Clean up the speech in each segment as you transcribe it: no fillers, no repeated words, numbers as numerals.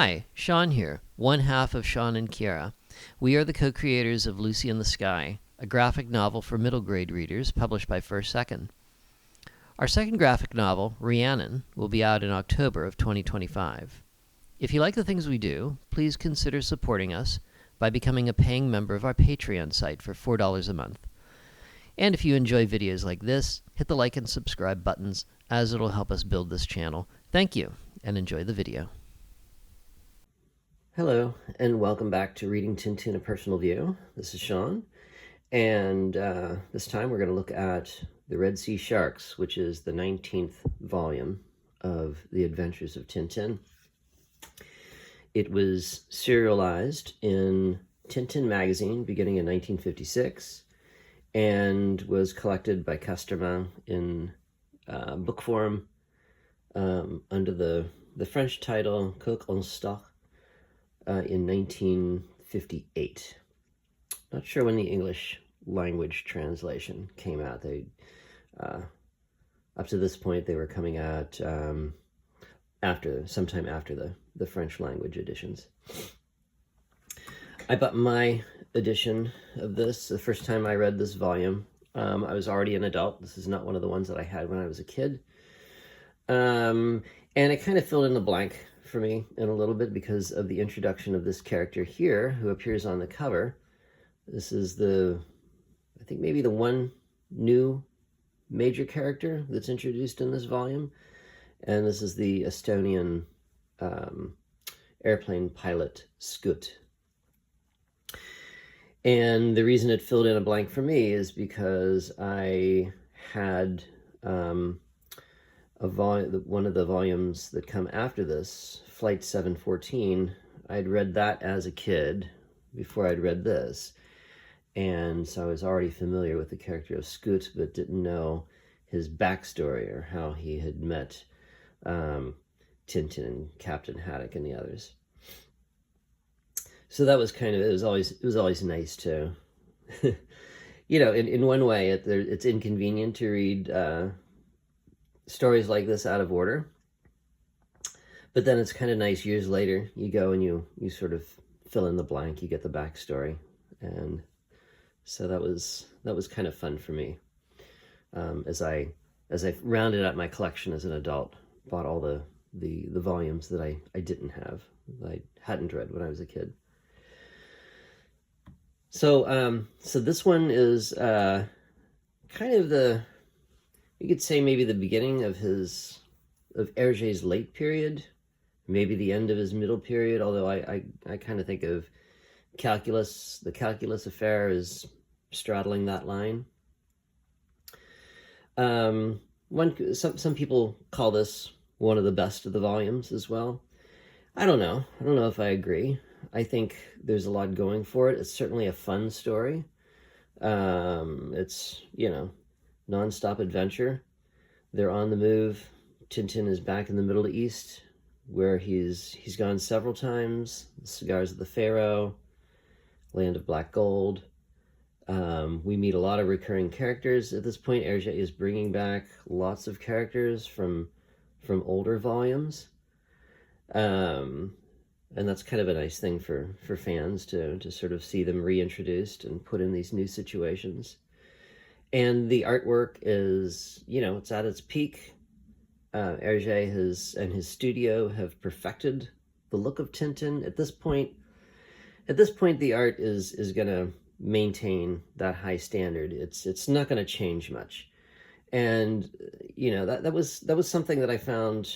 Hi, Sean here, one half of Sean and Kiara. We are the co-creators of Lucy in the Sky, a graphic novel for middle grade readers published by First Second. Our second graphic novel, Rhiannon, will be out in October of 2025. If you like the things we do, please consider supporting us by becoming a paying member of our Patreon site for $4 a month. And if you enjoy videos like this, hit the like and subscribe buttons, as it'll help us build this channel. Thank you, and enjoy the video. Hello, and welcome back to Reading Tintin, A Personal View. This is Sean, and this time we're going to look at The Red Sea Sharks, which is the 19th volume of The Adventures of Tintin. It was serialized in Tintin magazine beginning in 1956 and was collected by Casterman in book form under the French title Coq en stock in 1958. Not sure when the English language translation came out. They up to this point they were coming out sometime after the French language editions. I bought my edition of this the first time I read this volume. I was already an adult. This is not one of the ones that I had when I was a kid. And it kind of filled in the blank for me in a little bit because of the introduction of this character here who appears on the cover. This is I think maybe the one new major character that's introduced in this volume. And this is the Estonian airplane pilot, Skut. And the reason it filled in a blank for me is because I had one of the volumes that come after this, Flight 714. I'd read that as a kid before I'd read this. And so I was already familiar with the character of Skut, but didn't know his backstory or how he had met Tintin and Captain Haddock and the others. So that was it was always nice to, in one way it's inconvenient to read stories like this out of order, but then it's kind of nice years later, you go and you sort of fill in the blank, you get the backstory. And so that was kind of fun for me. As I rounded out my collection as an adult, bought all the volumes that I didn't have, that I hadn't read when I was a kid. So this one is kind of you could say maybe the beginning of Herge's late period, maybe the end of his middle period, although I kind of think of the calculus affair is straddling that line. Some people call this one of the best of the volumes as well. I don't know if I agree. I think there's a lot going for it. It's certainly a fun story. It's, non-stop adventure. They're on the move. Tintin is back in the Middle East, where he's gone several times. The Cigars of the Pharaoh, Land of Black Gold. We meet a lot of recurring characters. At this point, Herge is bringing back lots of characters from older volumes. And that's kind of a nice thing for fans to sort of see them reintroduced and put in these new situations. And the artwork is, it's at its peak. Herge and his studio have perfected the look of Tintin. At this point, the art is going to maintain that high standard. It's not going to change much. And, that was something that I found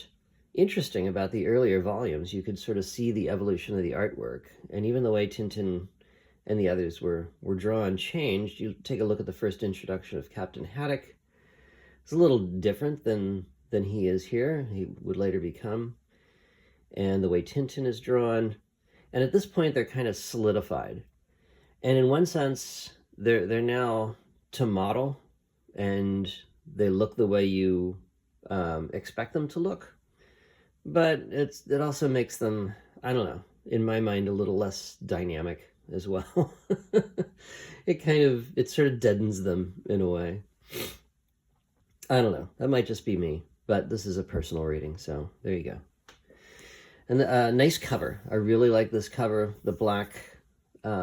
interesting about the earlier volumes. You could sort of see the evolution of the artwork, and even the way Tintin and the others were drawn changed. You take a look at the first introduction of Captain Haddock. It's a little different than he is here. He would later become, and the way Tintin is drawn. And at this point, they're kind of solidified. And in one sense, they're now to model, and they look the way you expect them to look. But it also makes them, I don't know, in my mind, a little less dynamic as well. It sort of deadens them in a way. I don't know. That might just be me, but this is a personal reading, so there you go. And nice cover. I really like this cover. The black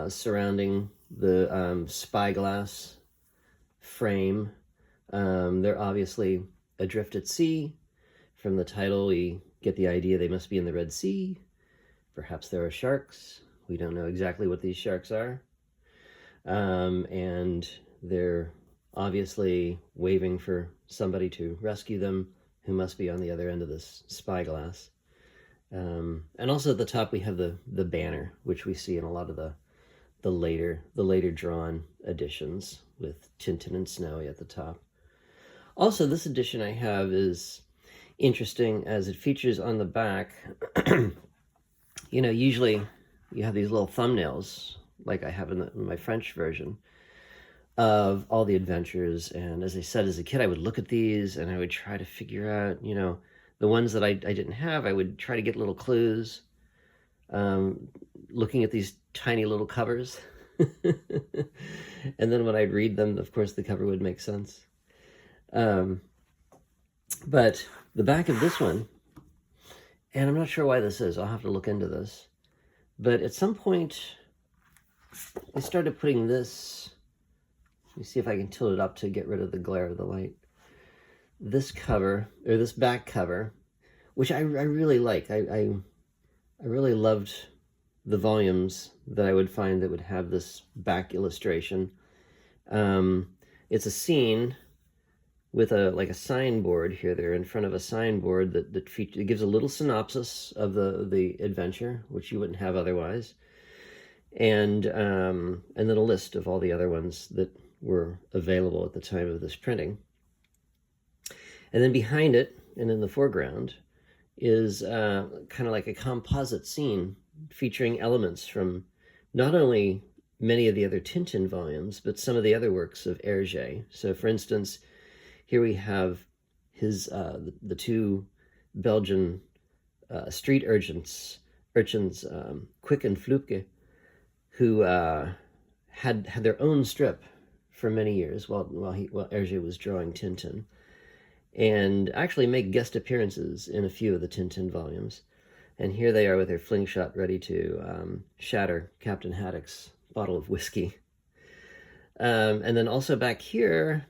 surrounding the spyglass frame. They're obviously adrift at sea. From the title, we get the idea they must be in the Red Sea. Perhaps there are sharks. We don't know exactly what these sharks are. And they're obviously waving for somebody to rescue them, who must be on the other end of this spyglass. And also at the top we have the banner, which we see in a lot of the later drawn editions with Tintin and Snowy at the top. Also, this edition I have is interesting as it features on the back. You know, usually you have these little thumbnails, like I have in my French version, of all the adventures. And as I said, as a kid, I would look at these and I would try to figure out, you know, the ones that I didn't have. I would try to get little clues, looking at these tiny little covers. And then when I'd read them, of course, the cover would make sense. But the back of this one, and I'm not sure why this is, I'll have to look into this, but at some point I started putting this, let me see if I can tilt it up to get rid of the glare of the light, this cover, or this back cover, which I really like. I really loved the volumes that I would find that would have this back illustration. It's a scene with like a signboard here. They're in front of a signboard that it gives a little synopsis of the adventure, which you wouldn't have otherwise, and then a list of all the other ones that were available at the time of this printing. And then behind it, and in the foreground, is kind of like a composite scene featuring elements from not only many of the other Tintin volumes, but some of the other works of Herge. So, for instance, here we have his the two Belgian street urchins, Quick and Floepke, who had their own strip for many years while Herge was drawing Tintin, and actually make guest appearances in a few of the Tintin volumes. And here they are with their fling shot ready to shatter Captain Haddock's bottle of whiskey. And then also back here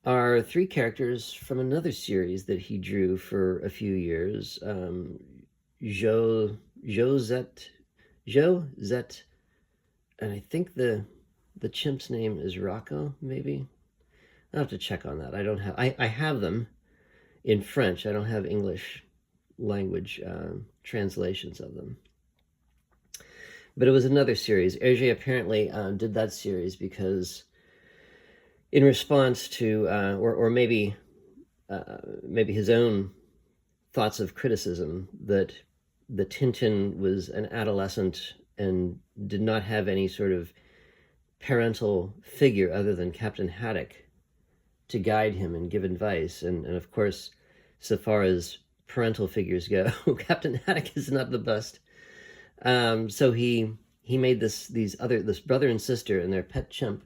are three characters from another series that he drew for a few years. Josette, and I think the chimp's name is Rocco, maybe? I'll have to check on that. I have them in French. I don't have English language translations of them. But it was another series. Herge apparently did that series because in response to, or maybe his own thoughts of criticism, that the Tintin was an adolescent and did not have any sort of parental figure other than Captain Haddock to guide him and give advice. And of course, so far as parental figures go, Captain Haddock is not the best. So he made this brother and sister and their pet chimp,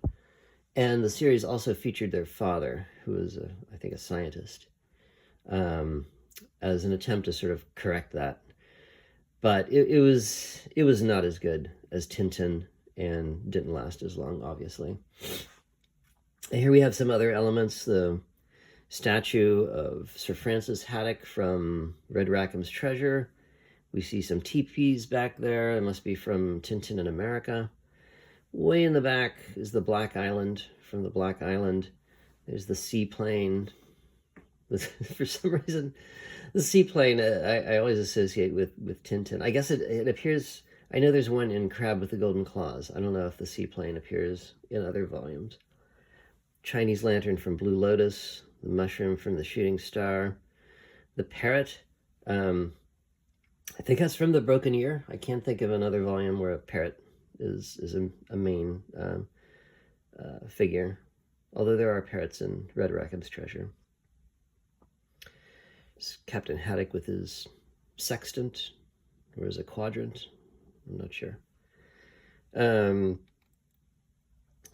and the series also featured their father, who was I think a scientist, as an attempt to sort of correct that. But it was not as good as Tintin and didn't last as long, obviously. And here we have some other elements. The statue of Sir Francis Haddock from Red Rackham's Treasure. We see some teepees back there. It must be from Tintin in America. Way in the back is the Black Island from the Black Island. There's the seaplane. For some reason, the seaplane I always associate with Tintin. I guess it appears, I know there's one in Crab with the Golden Claws. I don't know if the seaplane appears in other volumes. Chinese lantern from Blue Lotus, the mushroom from the Shooting Star, the parrot. I think that's from the Broken Ear. I can't think of another volume where a parrot is a main figure, although there are parrots in Red Rackham's Treasure. It's Captain Haddock with his sextant, or is it quadrant? I'm not sure.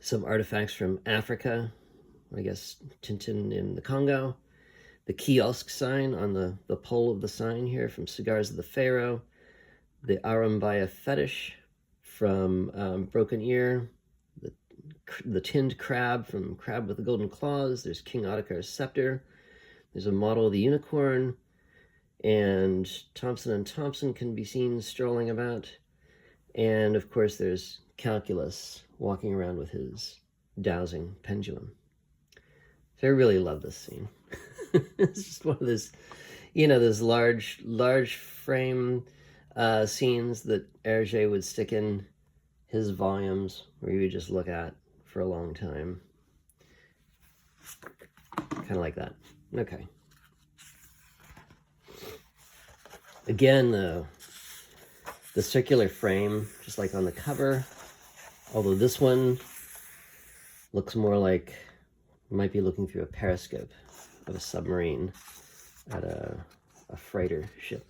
Some artifacts from Africa, I guess Tintin in the Congo, the kiosk sign on the pole of the sign here from Cigars of the Pharaoh, the Arambaya fetish from Broken Ear, the tinned crab from Crab with the Golden Claws. There's King Ottokar's scepter. There's a model of the unicorn, and Thompson and Thompson can be seen strolling about. And of course, there's Calculus walking around with his dowsing pendulum. So I really love this scene. It's just one of those, those large frame scenes that Herge would stick in his volumes where you would just look at for a long time. Kind of like that. Okay. Again, the circular frame, just like on the cover, although this one looks more like you might be looking through a periscope of a submarine at a freighter ship.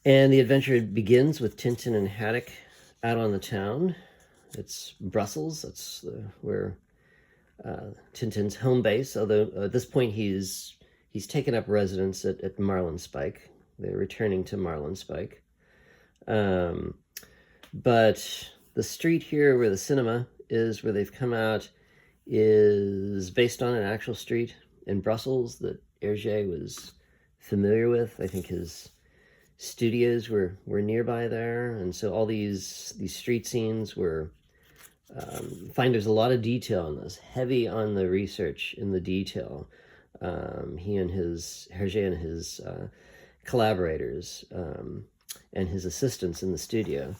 And the adventure begins with Tintin and Haddock out on the town. It's Brussels. That's where Tintin's home base, although at this point he's taken up residence at Marlinspike. They're returning to Marlinspike. But the street here where the cinema is, where they've come out, is based on an actual street in Brussels that Herge was familiar with. I think his studios were nearby there, and so all these street scenes were find there's a lot of detail in this, heavy on the research in the detail. He and Herge and his collaborators and his assistants in the studio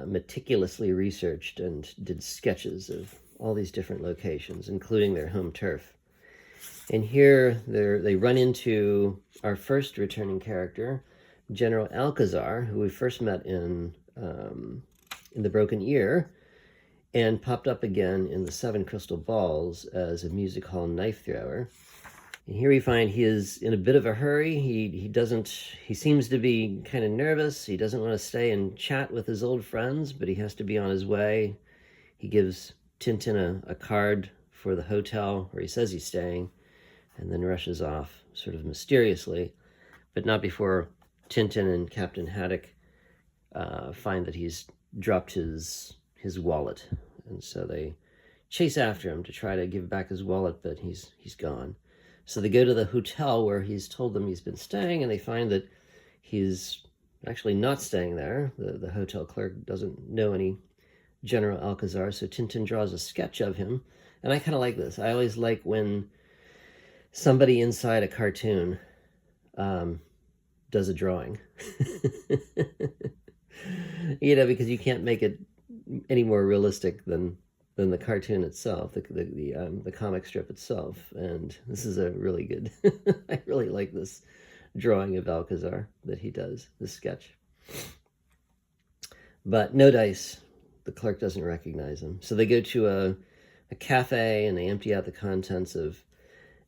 meticulously researched and did sketches of all these different locations, including their home turf. And here they run into our first returning character, General Alcazar, who we first met in The Broken Ear, and popped up again in The Seven Crystal Balls as a music hall knife thrower. And here we find he is in a bit of a hurry. He seems to be kind of nervous. He doesn't want to stay and chat with his old friends, but he has to be on his way. He gives Tintin a card for the hotel where he says he's staying, and then rushes off sort of mysteriously, but not before Tintin and Captain Haddock find that he's dropped his wallet, and so they chase after him to try to give back his wallet, but he's gone. So they go to the hotel where he's told them he's been staying, and they find that he's actually not staying there. The hotel clerk doesn't know any General Alcazar, so Tintin draws a sketch of him, and I kind of like this. I always like when somebody inside a cartoon does a drawing. Because you can't make it any more realistic than the cartoon itself, the comic strip itself. And this is a really good, I really like this drawing of Alcazar that he does, this sketch. But no dice. The clerk doesn't recognize him. So they go to a cafe and they empty out the contents of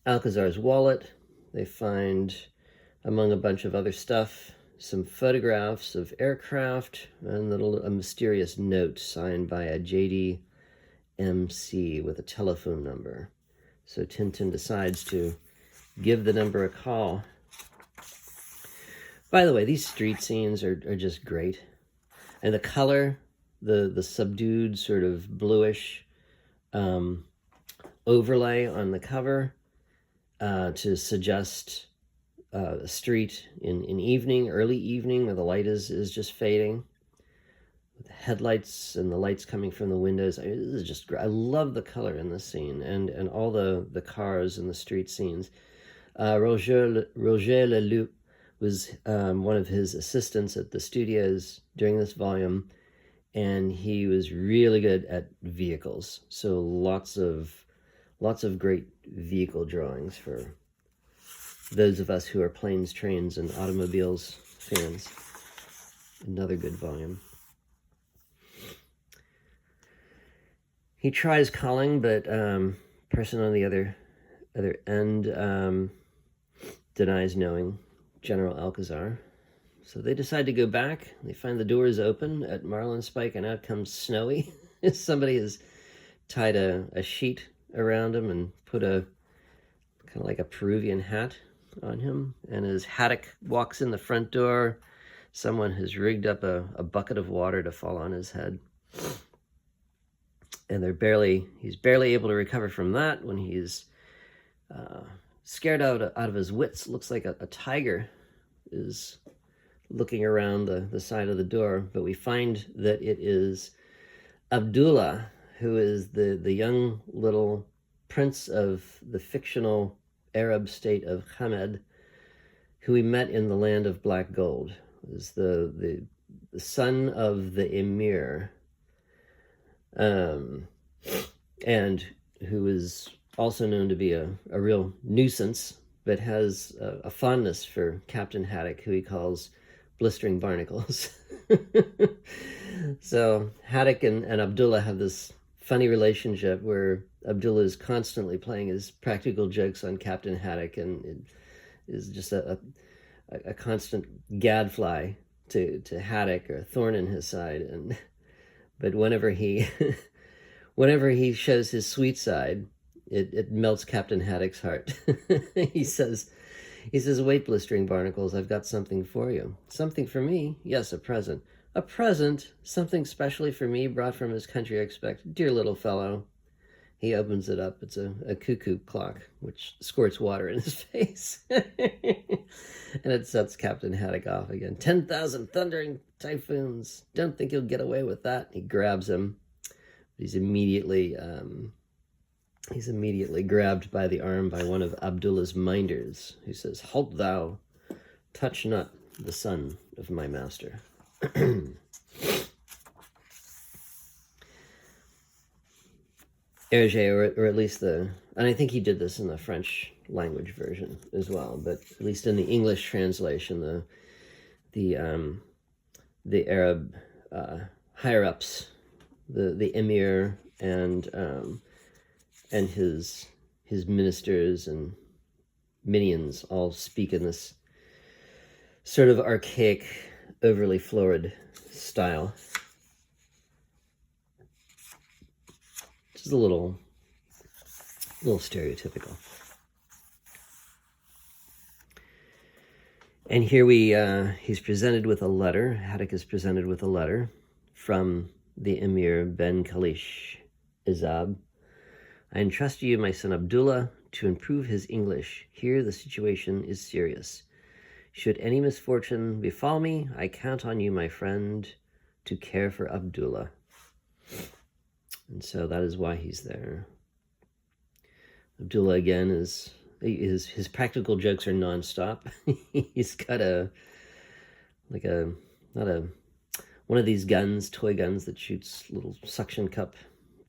Alcazar's wallet. They find, among a bunch of other stuff, some photographs of aircraft and a mysterious note signed by a J.D. MC with a telephone number. So Tintin decides to give the number a call. By the way, these street scenes are just great. And the color, the subdued sort of bluish overlay on the cover to suggest a street in evening, early evening, where the light is just fading. With the headlights and the lights coming from the windows. This is just great. I love the color in this scene and all the cars in the street scenes. Roger Leloup was one of his assistants at the studios during this volume, and he was really good at vehicles. So lots of great vehicle drawings for those of us who are planes, trains, and automobiles fans. Another good volume. He tries calling, but person on the other end denies knowing General Alcazar. So they decide to go back. They find the doors open at Marlinspike, and out comes Snowy. Somebody has tied a sheet around him and put a kind of like a Peruvian hat on him. And as Haddock walks in the front door, someone has rigged up a bucket of water to fall on his head. And he's barely able to recover from that when he's scared out of his wits. Looks like a tiger is looking around the side of the door, but we find that it is Abdullah, who is the young little prince of the fictional Arab state of Hamed, who we met in the land of black gold. It was the son of the emir, and who is also known to be a real nuisance, but has a fondness for Captain Haddock, who he calls blistering barnacles. So Haddock and Abdullah have this funny relationship where Abdullah is constantly playing his practical jokes on Captain Haddock, and it is just a constant gadfly to Haddock, or a thorn in his side. But whenever he shows his sweet side, it melts Captain Haddock's heart. He says, "Wait, blistering barnacles, I've got something for you." "Something for me?" "Yes, a present." "A present? Something specially for me, brought from his country, I expect. Dear little fellow." He opens it up. It's a cuckoo clock, which squirts water in his face. And it sets Captain Haddock off again. 10,000 thundering typhoons. Don't think you'll get away with that." He grabs him. He's immediately grabbed by the arm by one of Abdullah's minders, who says, "Halt thou, touch not the son of my master." Herge, or at least and I think he did this in the French language version as well, but at least in the English translation, the Arab higher ups, the emir and his ministers and minions all speak in this sort of archaic, overly florid style. Just a little stereotypical. And here he's presented with a letter. Haddock is presented with a letter from the Emir Ben Kalish Izab. "I entrust to you, my son Abdullah, to improve his English. Here the situation is serious. Should any misfortune befall me, I count on you, my friend, to care for Abdullah." And so that is why he's there. Abdullah, again, his practical jokes are nonstop. He's got one of these guns, toy guns that shoots little suction cup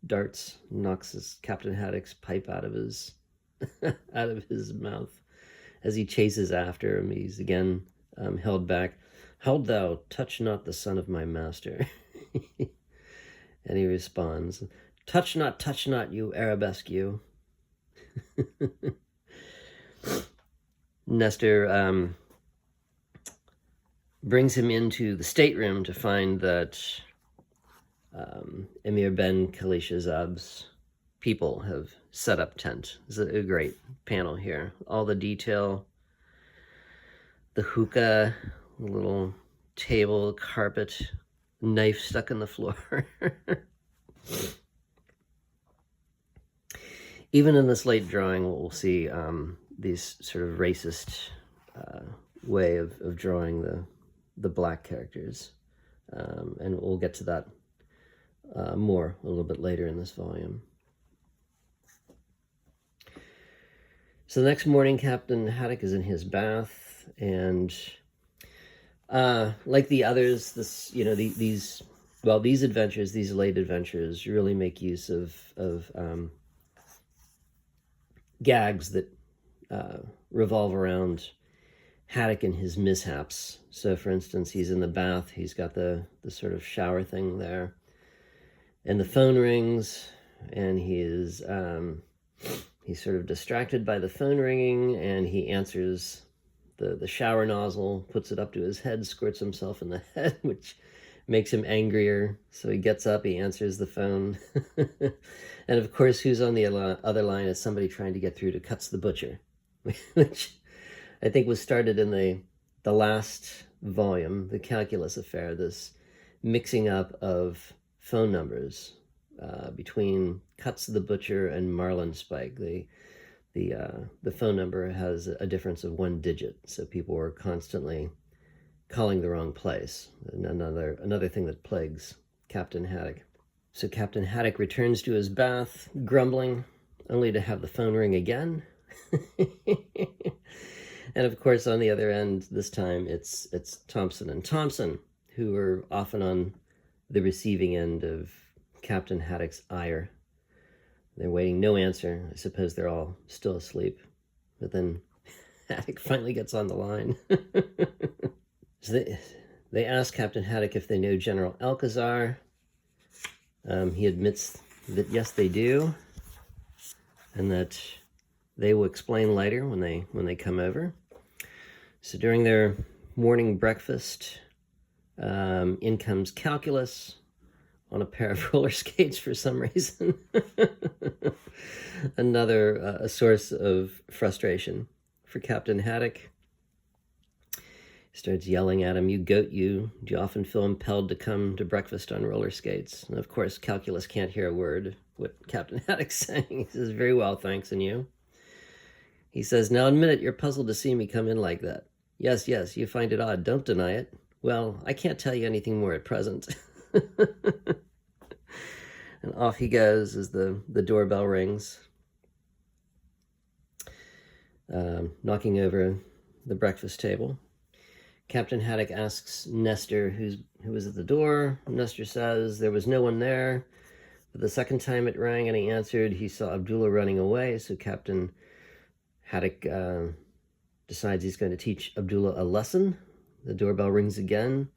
darts, knocks his Captain Haddock's pipe out of his mouth as he chases after him. He's again held back. "Halt thou, touch not the son of my master." And he responds, touch not, you arabesque you." Nestor brings him into the stateroom to find that Emir Ben Khalishazab's people have set up tent. It's a great panel here. All the detail, the hookah, the little table, carpet, knife stuck in the floor. Even in this late drawing, we'll see these sort of racist way of drawing the black characters. And we'll get to that more a little bit later in this volume. So the next morning, Captain Haddock is in his bath, and like the others, these adventures, these late adventures, really make use of gags that revolve around Haddock and his mishaps. So, for instance, he's in the bath. He's got the sort of shower thing there, and the phone rings, and he's sort of distracted by the phone ringing, and he answers the shower nozzle, puts it up to his head, squirts himself in the head, which makes him angrier. So he gets up, he answers the phone. And of course, who's on the other line is somebody trying to get through to Cuts the Butcher, which I think was started in the last volume, the Calculus Affair, this mixing up of phone numbers between Cuts the Butcher and Marlinspike. The phone number has a difference of 1 digit, so people were constantly calling the wrong place. Another thing that plagues Captain Haddock. So Captain Haddock returns to his bath, grumbling, only to have the phone ring again. And of course, on the other end, this time it's Thompson and Thompson, who are often on the receiving end of Captain Haddock's ire. They're waiting, no answer. I suppose they're all still asleep. But then Haddock finally gets on the line. So they ask Captain Haddock if they know General Alcazar. He admits that yes, they do, and that they will explain later when they come over. So during their morning breakfast, in comes Calculus on a pair of roller skates for some reason. Another a source of frustration for Captain Haddock. He starts yelling at him, "You goat, you! Do you often feel impelled to come to breakfast on roller skates?" And of course, Calculus can't hear a word what Captain Haddock's saying. He says, "Very well, thanks, and you?" He says, "Now admit it, you're puzzled to see me come in like that." "Yes, yes, you find it odd, don't deny it." "Well, I can't tell you anything more at present." And off he goes as the doorbell rings, knocking over the breakfast table. Captain Haddock asks Nestor who was at the door. Nestor says there was no one there. But the second time it rang and he answered, he saw Abdullah running away. So Captain Haddock decides he's going to teach Abdullah a lesson. The doorbell rings again.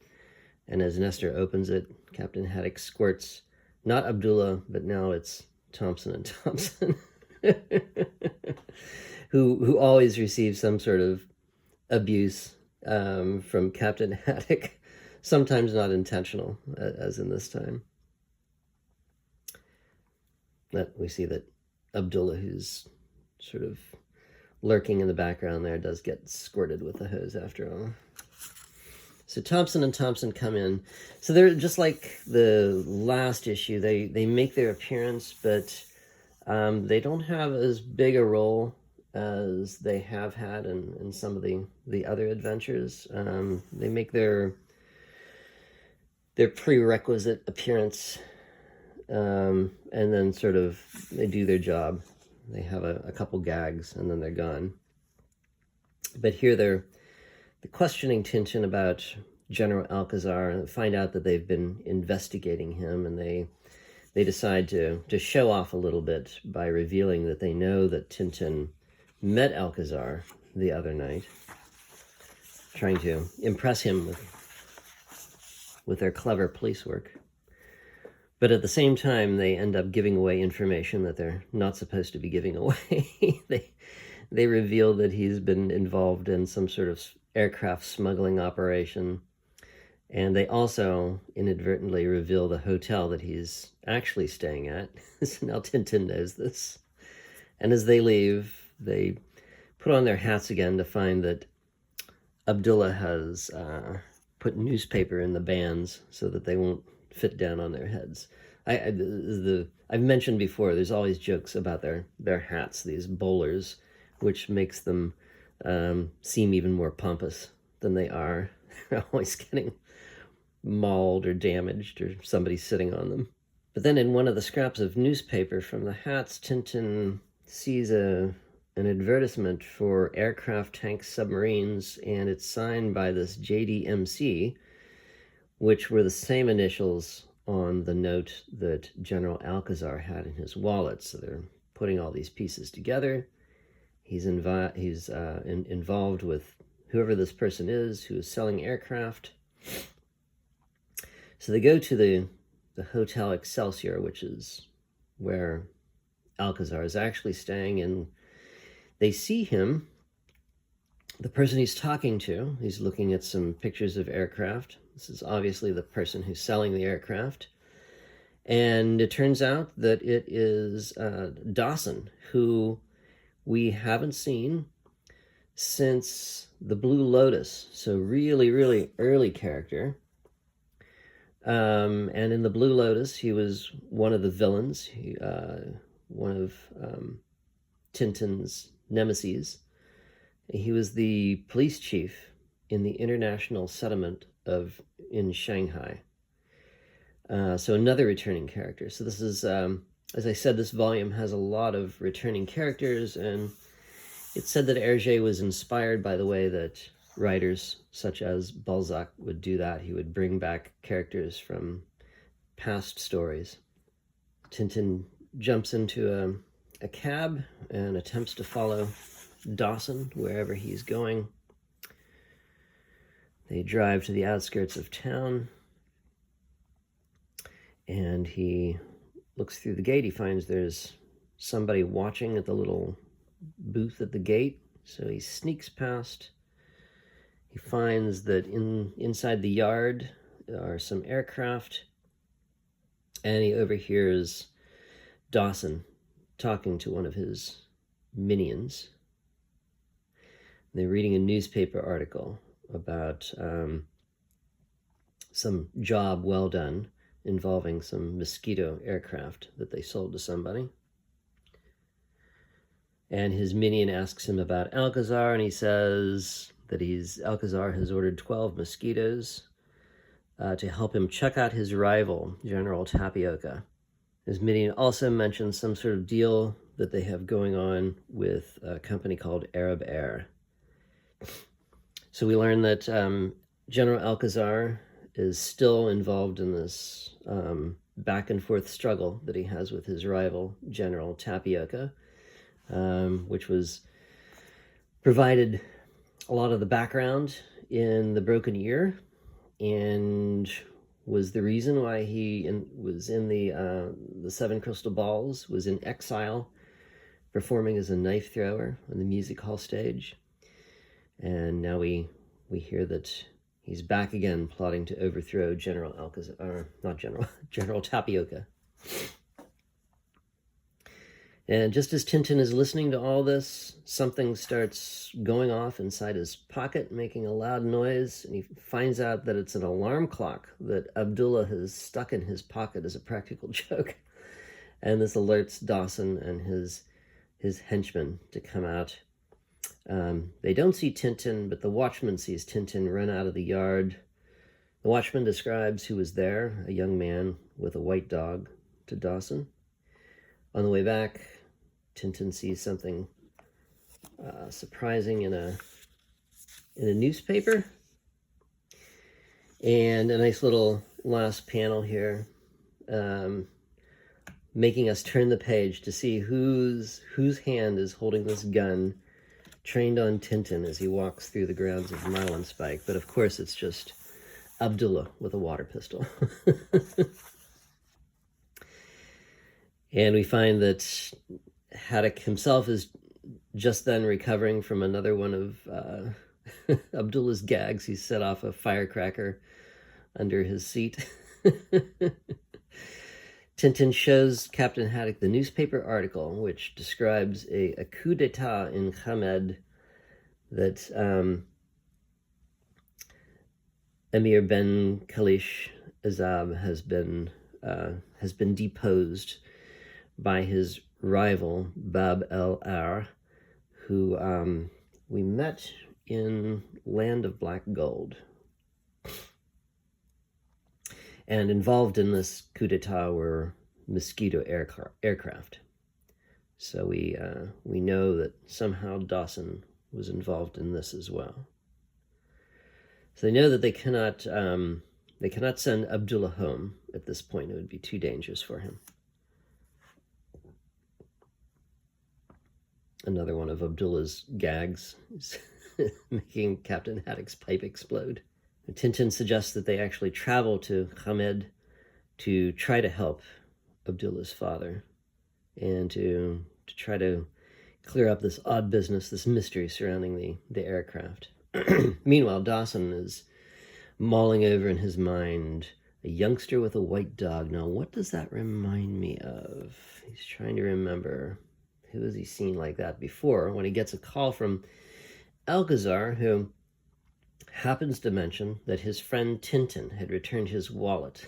And as Nestor opens it, Captain Haddock squirts not Abdullah, but now it's Thompson and Thompson, who always receive some sort of abuse from Captain Haddock, sometimes not intentional, as in this time. But we see that Abdullah, who's sort of lurking in the background there, does get squirted with the hose after all. So Thompson and Thompson come in. So they're just like the last issue. They make their appearance, but they don't have as big a role as they have had in some of the other adventures. They make their prerequisite appearance, and then sort of they do their job. They have a couple gags, and then they're gone. But here they're questioning Tintin about General Alcazar, and find out that they've been investigating him, and they decide to show off a little bit by revealing that they know that Tintin met Alcazar the other night, trying to impress him with their clever police work. But at the same time, they end up giving away information that they're not supposed to be giving away. They reveal that he's been involved in some sort of aircraft smuggling operation. And they also inadvertently reveal the hotel that he's actually staying at. So now Tintin knows this. And as they leave, they put on their hats again to find that Abdullah has put newspaper in the bands so that they won't fit down on their heads. I've mentioned before, there's always jokes about their hats, these bowlers, which makes them seem even more pompous than they are. They're always getting mauled or damaged, or somebody sitting on them. But then in one of the scraps of newspaper from the hats, Tintin sees an advertisement for aircraft, tanks, submarines, and it's signed by this JDMC, which were the same initials on the note that General Alcazar had in his wallet. So they're putting all these pieces together. He's involved with whoever this person is who is selling aircraft. So they go to the Hotel Excelsior, which is where Alcazar is actually staying, and they see him, the person he's talking to. He's looking at some pictures of aircraft, This is obviously the person who's selling the aircraft. And it turns out that it is Dawson, who we haven't seen since the Blue Lotus. So really, really early character. And in the Blue Lotus, he was one of the villains, one of Tintin's nemesis. He was the police chief in the international settlement in Shanghai. So another returning character. So this is, as I said, this volume has a lot of returning characters, and it's said that Herge was inspired by the way that writers such as Balzac would do that. He would bring back characters from past stories. Tintin jumps into a cab and attempts to follow Dawson wherever he's going. They drive to the outskirts of town, and he looks through the gate. He finds there's somebody watching at the little booth at the gate, so he sneaks past. He finds that inside the yard are some aircraft, and he overhears Dawson talking to one of his minions. They're reading a newspaper article about some job well done involving some Mosquito aircraft that they sold to somebody. And his minion asks him about Alcazar, and he says that Alcazar has ordered 12 Mosquitoes to help him check out his rival, General Tapioca. His minion also mentions some sort of deal that they have going on with a company called Arab Air. So we learn that General Alcazar is still involved in this back and forth struggle that he has with his rival, General Tapioca, which was provided a lot of the background in The Broken Ear, and was the reason why he was in the Seven Crystal Balls, was in exile, performing as a knife thrower on the music hall stage. And now we hear that he's back again, plotting to overthrow General Alcazar, or not General, General Tapioca. And just as Tintin is listening to all this, something starts going off inside his pocket, making a loud noise, and he finds out that it's an alarm clock that Abdullah has stuck in his pocket as a practical joke. And this alerts Dawson and his henchmen to come out. They don't see Tintin, but the watchman sees Tintin run out of the yard. The watchman describes who was there, a young man with a white dog, to Dawson. On the way back, Tintin sees something surprising in a newspaper. And a nice little last panel here, making us turn the page to see whose hand is holding this gun, trained on Tintin as he walks through the grounds of Marlinspike. But of course, it's just Abdullah with a water pistol. And we find that Haddock himself is just then recovering from another one of Abdullah's gags. He's set off a firecracker under his seat. Tintin shows Captain Haddock the newspaper article, which describes a coup d'etat in Hamed, that Emir Ben Kalish Azab has been deposed by his rival, Bab el-Ar, who we met in Land of Black Gold. And involved in this coup d'etat were Mosquito aircraft. So we know that somehow Dawson was involved in this as well. So they know that they cannot send Abdullah home at this point. It would be too dangerous for him. Another one of Abdullah's gags is making Captain Haddock's pipe explode. Tintin suggests that they actually travel to Hamed to try to help Abdullah's father and to try to clear up this odd business, this mystery surrounding the aircraft. Meanwhile, Dawson is mulling over in his mind, a youngster with a white dog. Now, what does that remind me of? He's trying to remember. Who has he seen like that before? When he gets a call from Alcazar, who happens to mention that his friend Tintin had returned his wallet.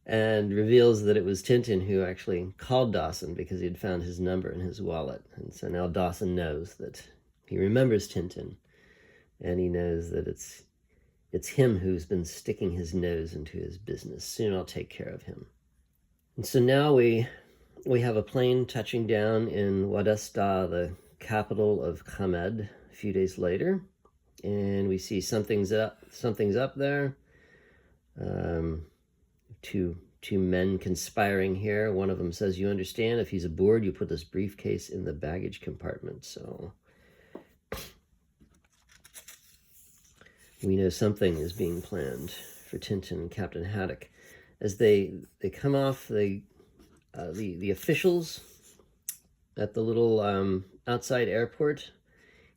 And reveals that it was Tintin who actually called Dawson because he had found his number in his wallet. And so now Dawson knows that he remembers Tintin, and he knows that it's him who's been sticking his nose into his business. Soon I'll take care of him. And so now we have a plane touching down in Wadasta, the capital of Hamed, a few days later, and we see something's up there. Two men conspiring here. One of them says, "You understand, if he's aboard, you put this briefcase in the baggage compartment." So we know something is being planned for Tintin and Captain Haddock. As they come off, the officials at the little outside airport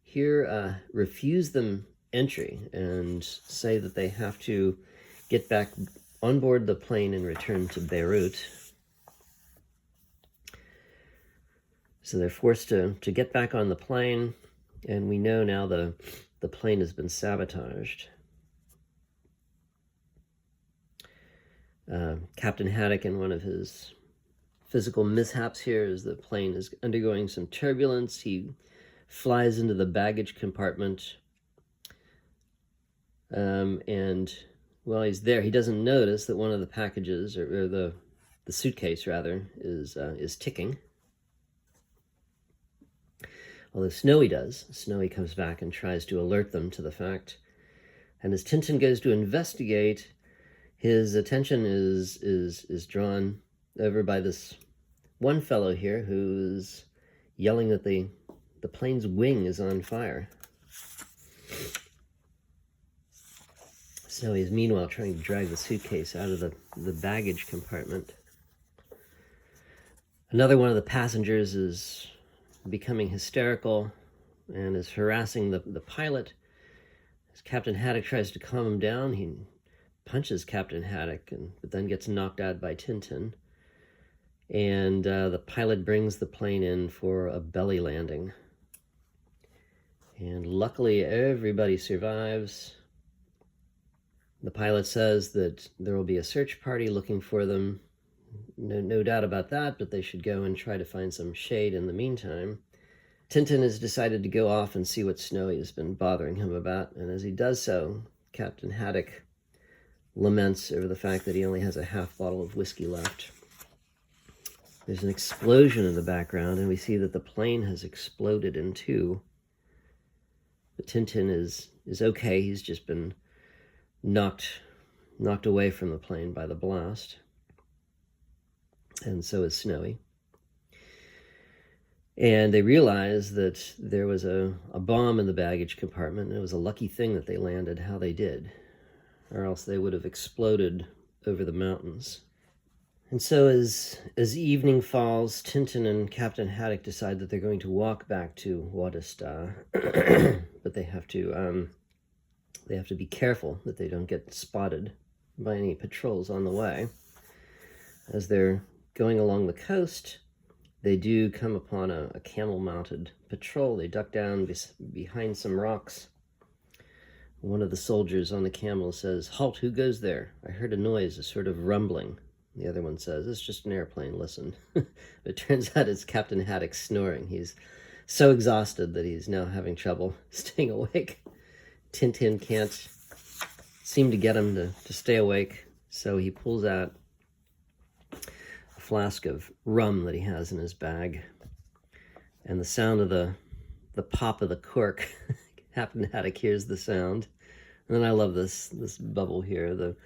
here refuse them entry and say that they have to get back on board the plane and return to Beirut. So they're forced to get back on the plane, and we know now the plane has been sabotaged. Captain Haddock, in one of his physical mishaps here, is the plane is undergoing some turbulence. He flies into the baggage compartment, and while he's there, he doesn't notice that one of the packages, or the suitcase rather, is ticking. Although Snowy does. Snowy comes back and tries to alert them to the fact. And as Tintin goes to investigate, his attention is drawn over by this one fellow here who's yelling that the plane's wing is on fire. Snowy is meanwhile trying to drag the suitcase out of the baggage compartment. Another one of the passengers is becoming hysterical and is harassing the pilot. As Captain Haddock tries to calm him down, he punches Captain Haddock, but then gets knocked out by Tintin. And the pilot brings the plane in for a belly landing. And luckily, everybody survives. The pilot says that there will be a search party looking for them. No doubt about that, but they should go and try to find some shade in the meantime. Tintin has decided to go off and see what Snowy has been bothering him about, and as he does so, Captain Haddock laments over the fact that he only has a half bottle of whiskey left. There's an explosion in the background, and we see that the plane has exploded in two. But Tintin is okay. He's just been knocked away from the plane by the blast. And so is Snowy. And they realize that there was a bomb in the baggage compartment, and it was a lucky thing that they landed how they did, or else they would have exploded over the mountains. And so as evening falls, Tintin and Captain Haddock decide that they're going to walk back to Wadasta, but they have to be careful that they don't get spotted by any patrols on the way. As they're going along the coast, they do come upon a camel-mounted patrol. They duck down behind some rocks. One of the soldiers on the camel says, "Halt, who goes there? I heard a noise, a sort of rumbling." The other one says, "It's just an airplane, listen." It turns out it's Captain Haddock snoring. He's so exhausted that he's now having trouble staying awake. Tintin can't seem to get him to stay awake, so he pulls out a flask of rum that he has in his bag, and the sound of the pop of the cork, Captain Haddock hears the sound. And then I love this bubble here. The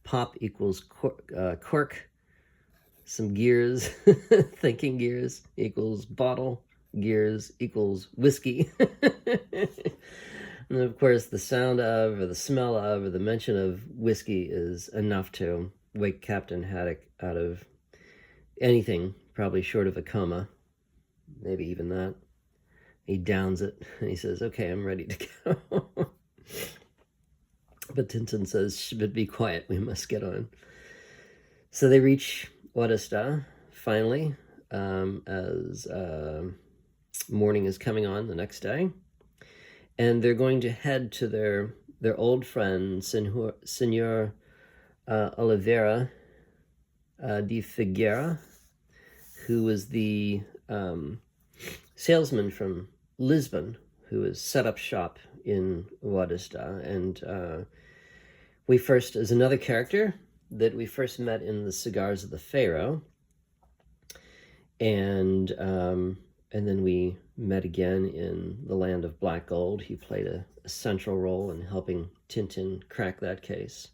pop equals cork, some gears, thinking gears equals bottle, gears equals whiskey. And of course, the sound of, or the smell of, or the mention of whiskey is enough to wake Captain Haddock out of anything, probably short of a coma, maybe even that. He downs it, and he says, okay, I'm ready to go. But Tintin says, but be quiet, we must get on. So they reach Wadista, finally, as morning is coming on the next day. And they're going to head to their old friend, Senor Oliveira de Figueira, who was the salesman from Lisbon, who has set up shop in Wadista. And we first, as another character that we first met in the Cigars of the Pharaoh, and then we met again in The Land of Black Gold. He played a central role in helping Tintin crack that case.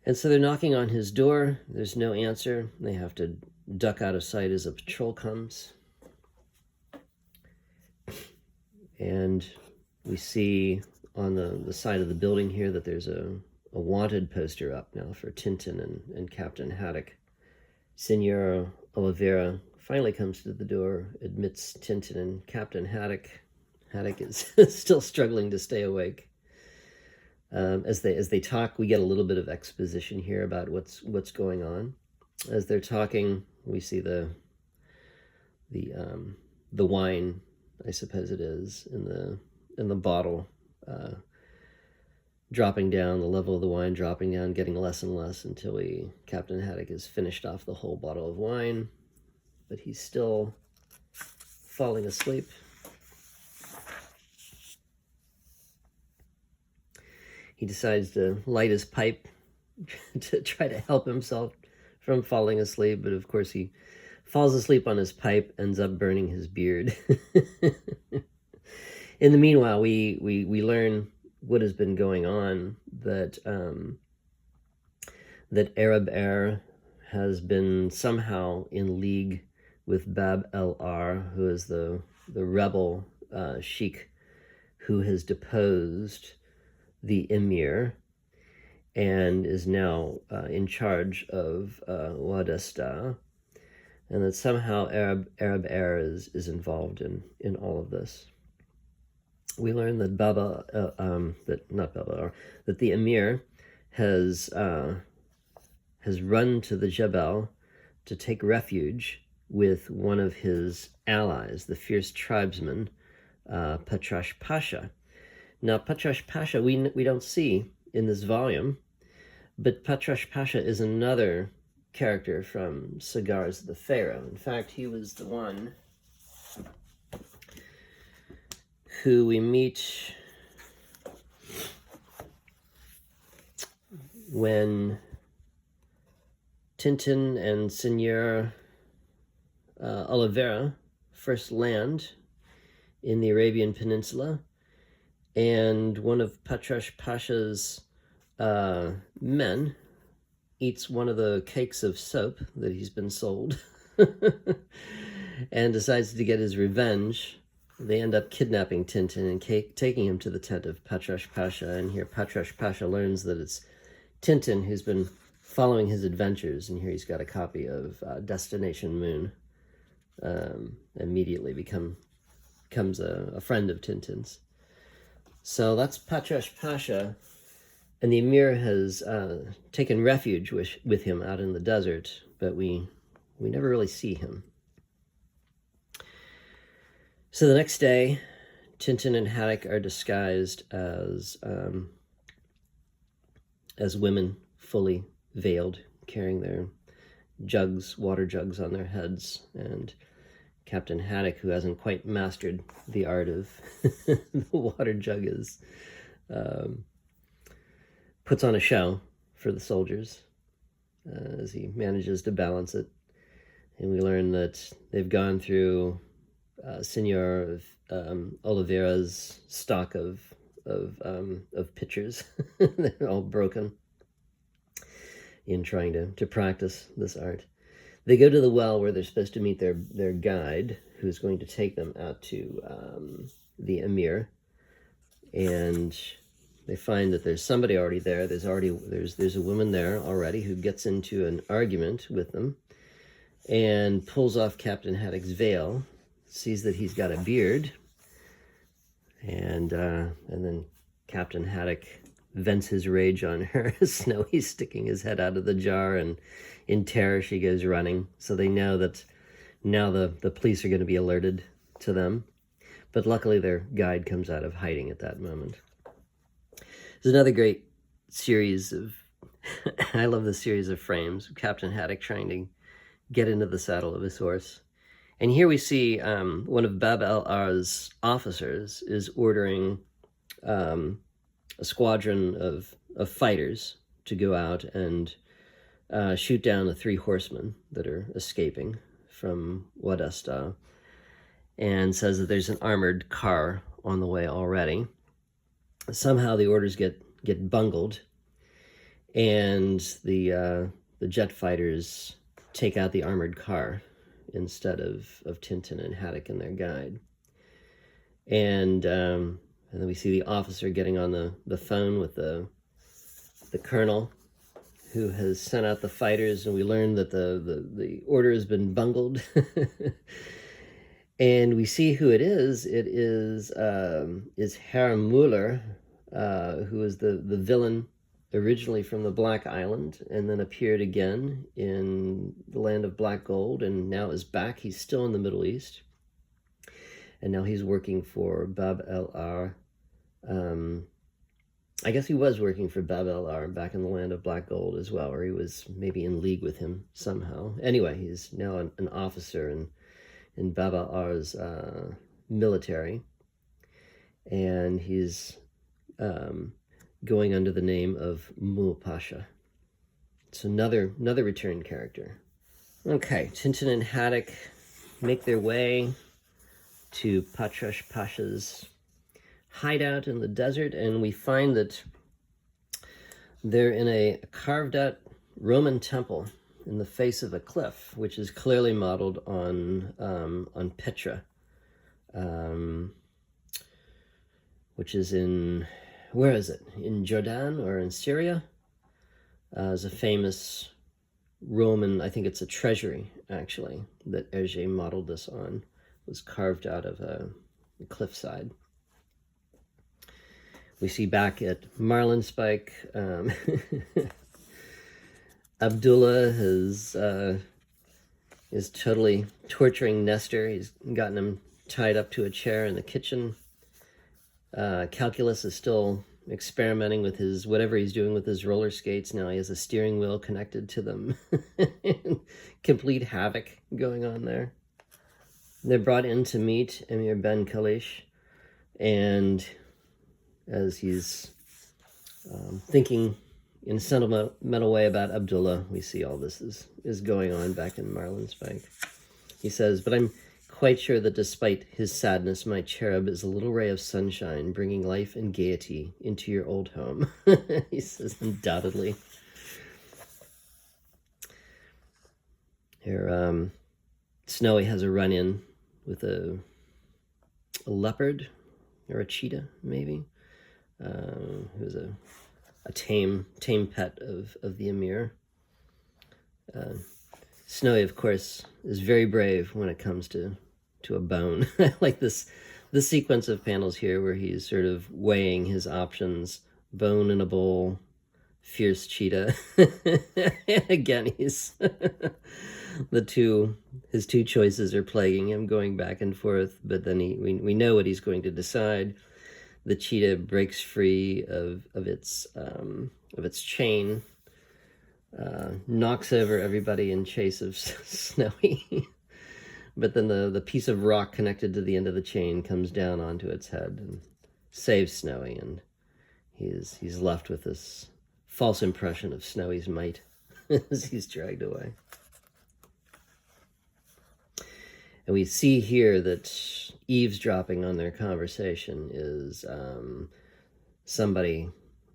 And so they're knocking on his door. There's no answer. They have to duck out of sight as a patrol comes. And we see on the side of the building here that there's a wanted poster up now for Tintin and Captain Haddock. Senor Oliveira finally comes to the door, admits Tintin and Captain Haddock. Haddock is still struggling to stay awake. As they talk, we get a little bit of exposition here about what's going on. As they're talking, we see the wine, I suppose it is, in the bottle, dropping down, the level of the wine dropping down, getting less and less until Captain Haddock has finished off the whole bottle of wine, but he's still falling asleep. He decides to light his pipe to try to help himself from falling asleep, but of course he falls asleep on his pipe, ends up burning his beard. In the meanwhile, we learn what has been going on, that Arab Air has been somehow in league with Bab el-Ar, who is the rebel sheikh who has deposed the emir and is now in charge of Wadista, and that somehow Arab Air is involved in all of this. We learn that that the emir has run to the Jebel to take refuge with one of his allies, the fierce tribesman Patrash Pasha. Now, Patrash Pasha we don't see in this volume, but Patrash Pasha is another character from Cigars of the Pharaoh. In fact, he was the one who we meet when Tintin and Senor Oliveira first land in the Arabian Peninsula, and one of Patrash Pasha's men eats one of the cakes of soap that he's been sold and decides to get his revenge. They end up kidnapping Tintin and taking him to the tent of Patrash Pasha, and here Patrash Pasha learns that it's Tintin who's been following his adventures, and here he's got a copy of Destination Moon. Immediately becomes a friend of Tintin's. So that's Patrash Pasha, and the emir has taken refuge with him out in the desert, but we never really see him. So the next day, Tintin and Haddock are disguised as women, fully veiled, carrying their water jugs on their heads, and Captain Haddock, who hasn't quite mastered the art of the water jug, puts on a show for the soldiers as he manages to balance it. And we learn that they've gone through Senor Oliveira's stock of pitchers. They're all broken in trying to practice this art. They go to the well where they're supposed to meet their guide, who's going to take them out to the emir, and they find that there's somebody already there. There's a woman there already who gets into an argument with them and pulls off Captain Haddock's veil sees that he's got a beard, and then Captain Haddock vents his rage on her. Snowy's sticking his head out of the jar, and in terror she goes running. So they know that now the police are going to be alerted to them. But luckily their guide comes out of hiding at that moment. There's another great series of, I love this series of frames of Captain Haddock trying to get into the saddle of his horse. And here we see one of Bab el-Ar's officers is ordering a squadron of fighters to go out and shoot down the 3 horsemen that are escaping from Wadasta, and says that there's an armored car on the way already. Somehow the orders get bungled, and the jet fighters take out the armored car instead of Tintin and Haddock and their guide. And then we see the officer getting on the phone with the colonel who has sent out the fighters, and we learn that the order has been bungled. And we see who it is. It is Herr Muller, who is the villain originally from the Black Island, and then appeared again in the land of Black Gold, and now is back. He's still in the Middle East, and now he's working for Bab el-Ar. I guess he was working for Bab el-Ar back in the land of Black Gold as well, or he was maybe in league with him somehow. Anyway, he's now an officer in Bab el-Ar's military, and he's going under the name of Mul Pasha. It's another return character. Okay, Tintin and Haddock make their way to Patrash Pasha's hideout in the desert, and we find that they're in a carved out Roman temple in the face of a cliff, which is clearly modeled on Petra, which is in, where is it? In Jordan or in Syria? Is a famous Roman, I think it's a treasury actually, that Herge modeled this on. It was carved out of a cliffside. We see back at Marlinspike, Abdullah is totally torturing Nestor. He's gotten him tied up to a chair in the kitchen. Calculus is still experimenting with his, whatever he's doing with his roller skates. Now he has a steering wheel connected to them. Complete havoc going on there. They're brought in to meet Emir Ben Kalish, and as he's thinking in a sentimental way about Abdullah, we see all this is going on back in Marlinspike. He says, "But I'm quite sure that despite his sadness, my cherub is a little ray of sunshine, bringing life and gaiety into your old home." He says, undoubtedly. Here, Snowy has a run-in with a leopard, or a cheetah, maybe, who's a tame pet of the Emir. Snowy, of course, is very brave when it comes to a bone. I like this sequence of panels here where he's sort of weighing his options: bone in a bowl, fierce cheetah. And again, he's his two choices are plaguing him, going back and forth. But then we know what he's going to decide. The cheetah breaks free of its chain, knocks over everybody in chase of Snowy. But then the piece of rock connected to the end of the chain comes down onto its head and saves Snowy, and he's left with this false impression of Snowy's might as he's dragged away. And we see here that eavesdropping on their conversation is somebody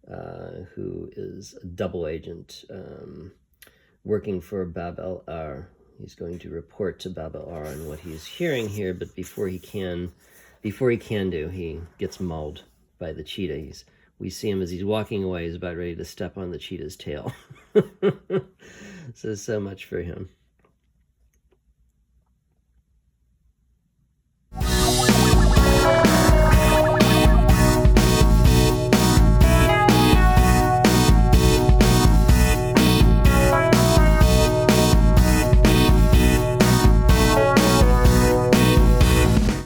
who is a double agent working for Bab el-Ar. He's going to report to Bab el-Ar on what he's hearing here, but before he can do, he gets mauled by the cheetah. We see him as he's walking away. He's about ready to step on the cheetah's tail. So much for him.